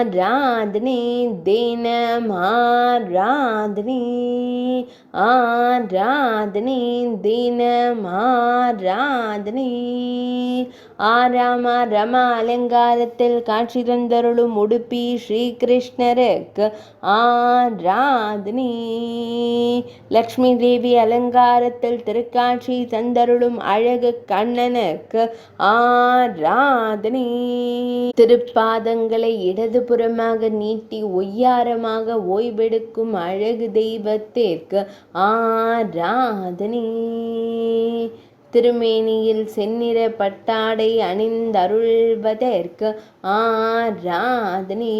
ஆராதனை தினம் ஆராதனை ஆராதனை தினம் ஆராதனை ரம அலங்காரத்தில் காட்சி தந்தருளும் உடுப்பி ஸ்ரீகிருஷ்ணருக்கு ஆராதனை லக்ஷ்மி தேவி அலங்காரத்தில் திருக்காட்சி தந்தருளும் அழகு கண்ணனுக்கு ஆராதனை திருப்பாதங்களை இடதுபுறமாக நீட்டி ஒய்யாரமாக ஓய்வெடுக்கும் அழகு தெய்வத்திற்கு ஆராதனை திருமேனியில் செந்நிற பட்டாடை அணிந்தருள்வதற்கு ஆராதனை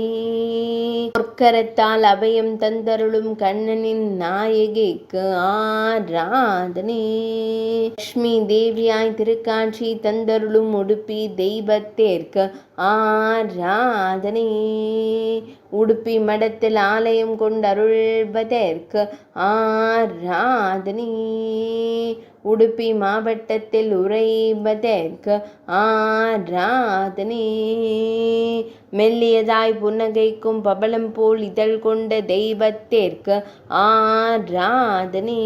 பொற்கரத்தால் அபயம் தந்தருளும் கண்ணனின் நாயகிக்கு ஆராதனை லக்ஷ்மி தேவியாய் திருக்காட்சி தந்தருளும் உடுப்பி தெய்வத்திற்கு ஆராதனை உடுப்பி மடத்தில் ஆலயம் கொண்டருள்வதற்கு ஆராதனை உடுப்பி மாவட்டத்தில் உறைவதற்கு ஆராதனை மெல்லியதாய் புன்னகைக்கும் பபலம் போல் இதழ் கொண்ட தெய்வத்திற்கு ஆராதனை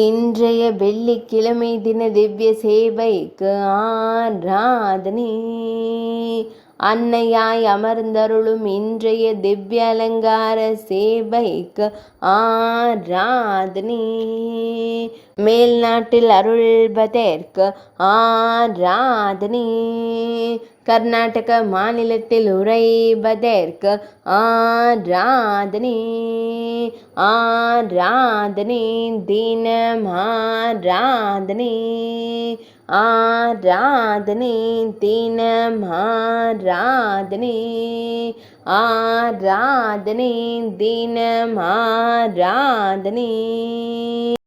இன்றைய வெள்ளிக்கிழமை தின திவ்ய சேவைக்கு ஆராதனை அன்னையாய் அமர்ந்தருளும் இன்றைய திவ்ய அலங்கார சேவைக்கு ஆராதனை மேல்நாட்டில் அருள்வதற்கு ஆராதனை கர்நாடக மாநிலத்தில் உறைவதற்கு ஆராதனை ஆராதனை தினம் ஆராதனை ஆராதனை தினம் ஆராதனை ஆராதனை தினம் ஆராதனை